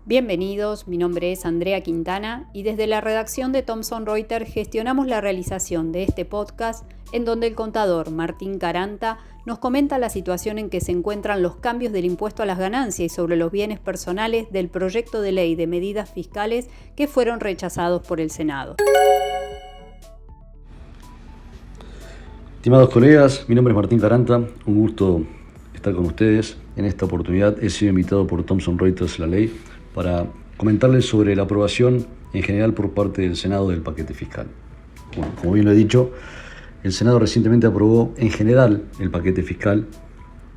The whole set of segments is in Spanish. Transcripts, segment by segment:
Bienvenidos, mi nombre es Andrea Quintana y desde la redacción de Thomson Reuters gestionamos la realización de este podcast en donde el contador Martín Caranta nos comenta la situación en que se encuentran los cambios del impuesto a las ganancias y sobre los bienes personales del proyecto de ley de medidas fiscales que fueron rechazados por el Senado. Estimados colegas, mi nombre es Martín Caranta, un gusto estar con ustedes. En esta oportunidad he sido invitado por Thomson Reuters La Ley para comentarles sobre la aprobación en general por parte del Senado del paquete fiscal. Bueno, como bien lo he dicho, el Senado recientemente aprobó en general el paquete fiscal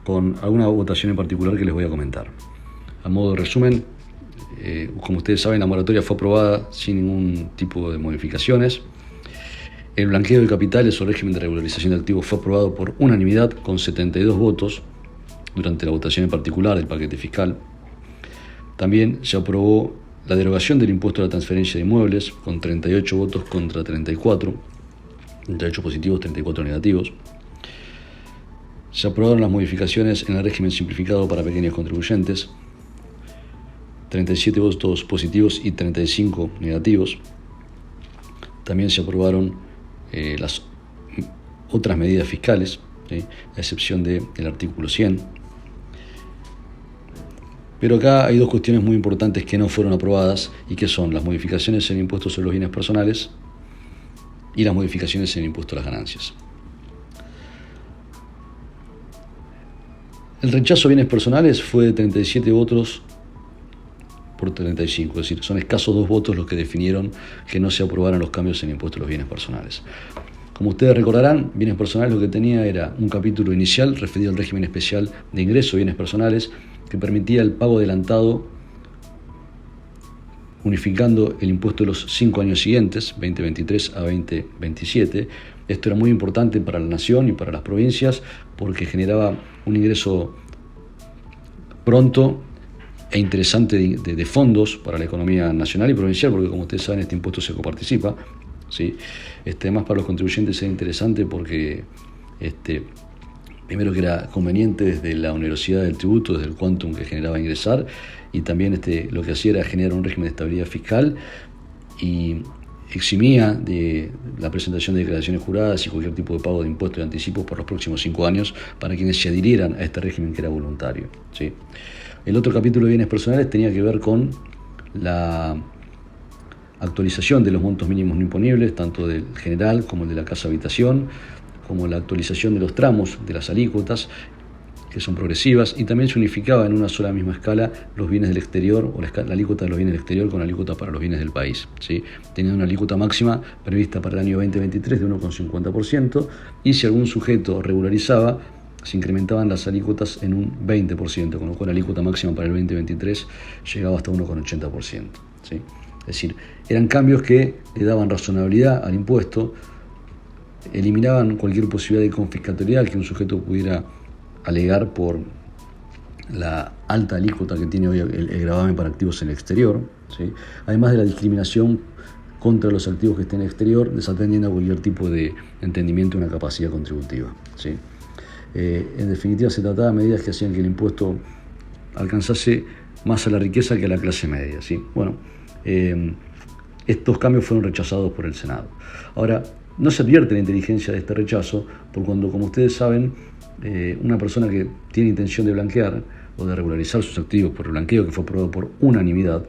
con alguna votación en particular que les voy a comentar. A modo de resumen, como ustedes saben, la moratoria fue aprobada sin ningún tipo de modificaciones. El blanqueo de capitales o régimen de regularización de activos fue aprobado por unanimidad con 72 votos durante la votación en particular del paquete fiscal. También se aprobó la derogación del impuesto a la transferencia de inmuebles con 38 votos contra 34, 38 positivos, 34 negativos. Se aprobaron las modificaciones en el régimen simplificado para pequeños contribuyentes, 37 votos positivos y 35 negativos. También se aprobaron las otras medidas fiscales, ¿sí?, a excepción del artículo 100. Pero acá hay dos cuestiones muy importantes que no fueron aprobadas y que son las modificaciones en el impuesto sobre los bienes personales y las modificaciones en el impuesto a las ganancias. El rechazo a bienes personales fue de 37 votos por 35, es decir, son escasos 2 votos los que definieron que no se aprobaran los cambios en el impuesto a los bienes personales. Como ustedes recordarán, bienes personales lo que tenía era un capítulo inicial referido al régimen especial de ingreso de bienes personales que permitía el pago adelantado unificando el impuesto de los 5 años siguientes, 2023 a 2027. Esto era muy importante para la nación y para las provincias porque generaba un ingreso pronto e interesante de fondos para la economía nacional y provincial, porque como ustedes saben, este impuesto se coparticipa, ¿sí? Además, para los contribuyentes era interesante porque primero que era conveniente desde la onerosidad del tributo, desde el quantum que generaba ingresar, y también lo que hacía era generar un régimen de estabilidad fiscal y eximía de la presentación de declaraciones juradas y cualquier tipo de pago de impuestos de anticipos por los próximos 5 años para quienes se adhirieran a este régimen que era voluntario, ¿sí? El otro capítulo de bienes personales tenía que ver con la actualización de los montos mínimos no imponibles, tanto del general como el de la casa habitación, como la actualización de los tramos de las alícuotas, que son progresivas, y también se unificaba en una sola misma escala los bienes del exterior, o la alícuota de los bienes del exterior con la alícuota para los bienes del país, ¿sí? Teniendo una alícuota máxima prevista para el año 2023 de 1,50%, y si algún sujeto regularizaba, se incrementaban las alícuotas en un 20%, con lo cual la alícuota máxima para el 2023 llegaba hasta 1,80%, ¿sí? Es decir, eran cambios que le daban razonabilidad al impuesto, eliminaban cualquier posibilidad de confiscatoriedad que un sujeto pudiera alegar por la alta alícuota que tiene hoy el gravamen para activos en el exterior, ¿sí? Además de la discriminación contra los activos que estén en el exterior, desatendiendo a cualquier tipo de entendimiento de una capacidad contributiva, ¿sí? En definitiva, se trataba de medidas que hacían que el impuesto alcanzase más a la riqueza que a la clase media, ¿sí? Bueno, estos cambios fueron rechazados por el Senado. Ahora, no se advierte la inteligencia de este rechazo, por cuando, como ustedes saben, una persona que tiene intención de blanquear o de regularizar sus activos por el blanqueo que fue aprobado por unanimidad,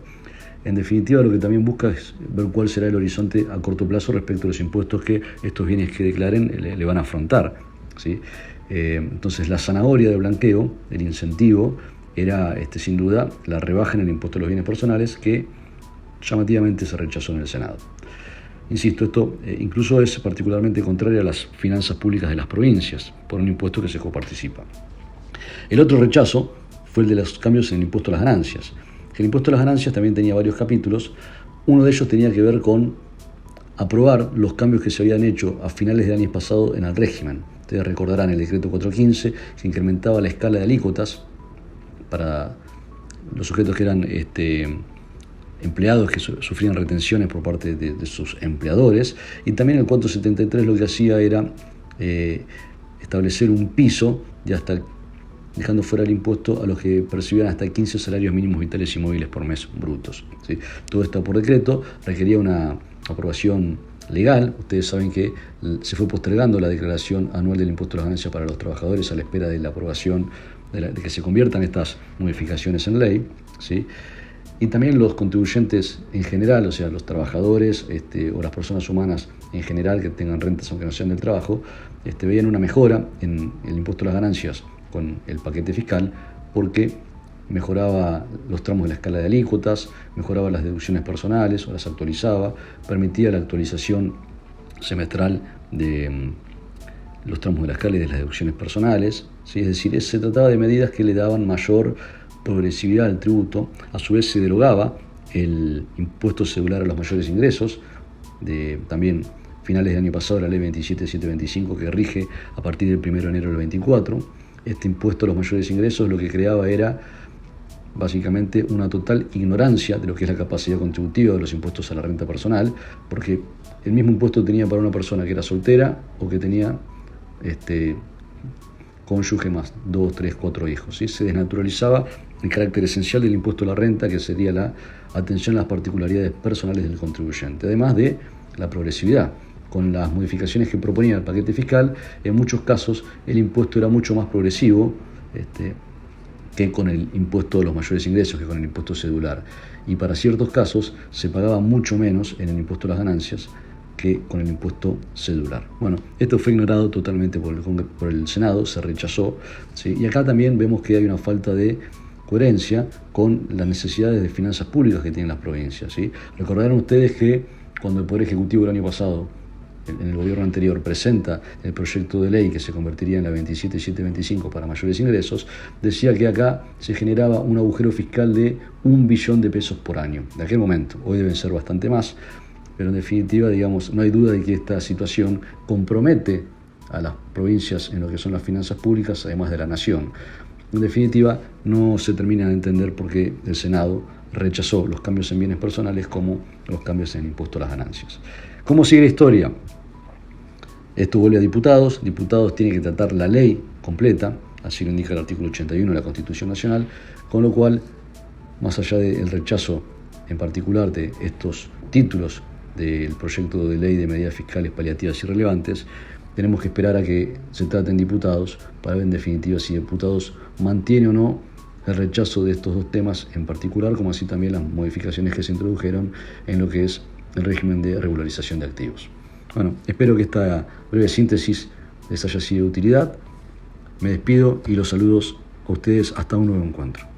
en definitiva lo que también busca es ver cuál será el horizonte a corto plazo respecto a los impuestos que estos bienes que declaren le van a afrontar, ¿sí? Entonces la zanahoria del blanqueo, el incentivo, era sin duda la rebaja en el impuesto a los bienes personales que llamativamente se rechazó en el Senado. Insisto, esto incluso es particularmente contrario a las finanzas públicas de las provincias, por un impuesto que se coparticipa. El otro rechazo fue el de los cambios en el impuesto a las ganancias. El impuesto a las ganancias también tenía varios capítulos. Uno de ellos tenía que ver con aprobar los cambios que se habían hecho a finales del año pasado en el régimen. Ustedes recordarán el decreto 415, que incrementaba la escala de alícuotas para los sujetos que eran empleados que sufrían retenciones por parte de sus empleadores, y también el 473 lo que hacía era establecer un piso de hasta dejando fuera el impuesto a los que percibían hasta 15 salarios mínimos vitales y móviles por mes brutos, ¿sí? Todo esto por decreto, requería una aprobación legal. Ustedes saben que se fue postergando la declaración anual del impuesto a las ganancias para los trabajadores a la espera de la aprobación de que se conviertan estas modificaciones en ley, ¿sí? Y también los contribuyentes en general, o sea, los trabajadores o las personas humanas en general que tengan rentas aunque no sean del trabajo, veían una mejora en el impuesto a las ganancias con el paquete fiscal, porque mejoraba los tramos de la escala de alícuotas, mejoraba las deducciones personales o las actualizaba, permitía la actualización semestral de los tramos de la escala y de las deducciones personales, ¿sí? Es decir, se trataba de medidas que le daban mayor progresividad al tributo. A su vez se derogaba el impuesto cedular a los mayores ingresos, también finales del año pasado, la ley 27725, que rige a partir del 1 de enero del 24. Este impuesto a los mayores ingresos lo que creaba era básicamente una total ignorancia de lo que es la capacidad contributiva de los impuestos a la renta personal, porque el mismo impuesto tenía para una persona que era soltera o que tenía cónyuge más 2, 3, 4 hijos, ¿sí? Se desnaturalizaba el carácter esencial del impuesto a la renta, que sería la atención a las particularidades personales del contribuyente, además de la progresividad. Con las modificaciones que proponía el paquete fiscal, en muchos casos el impuesto era mucho más progresivo que con el impuesto de los mayores ingresos, que con el impuesto cedular. Y para ciertos casos se pagaba mucho menos en el impuesto a las ganancias que con el impuesto cedular. Bueno, esto fue ignorado totalmente por el Senado, se rechazó, ¿sí? Y acá también vemos que hay una falta de coherencia con las necesidades de finanzas públicas que tienen las provincias, ¿sí? Recordarán ustedes que cuando el Poder Ejecutivo el año pasado, en el gobierno anterior, presenta el proyecto de ley que se convertiría en la 27725 para mayores ingresos, decía que acá se generaba un agujero fiscal de 1 billón de pesos por año. De aquel momento, hoy deben ser bastante más, pero en definitiva, digamos, no hay duda de que esta situación compromete a las provincias en lo que son las finanzas públicas, además de la nación. En definitiva, no se termina de entender por qué el Senado rechazó los cambios en bienes personales como los cambios en el impuesto a las ganancias. ¿Cómo sigue la historia? Esto vuelve a diputados. Diputados tienen que tratar la ley completa, así lo indica el artículo 81 de la Constitución Nacional, con lo cual, más allá del rechazo en particular de estos títulos del proyecto de ley de medidas fiscales paliativas y relevantes, tenemos que esperar a que se traten diputados para ver en definitiva si diputados mantiene o no el rechazo de estos dos temas en particular, como así también las modificaciones que se introdujeron en lo que es el régimen de regularización de activos. Bueno, espero que esta breve síntesis les haya sido de utilidad. Me despido y los saludos a ustedes hasta un nuevo encuentro.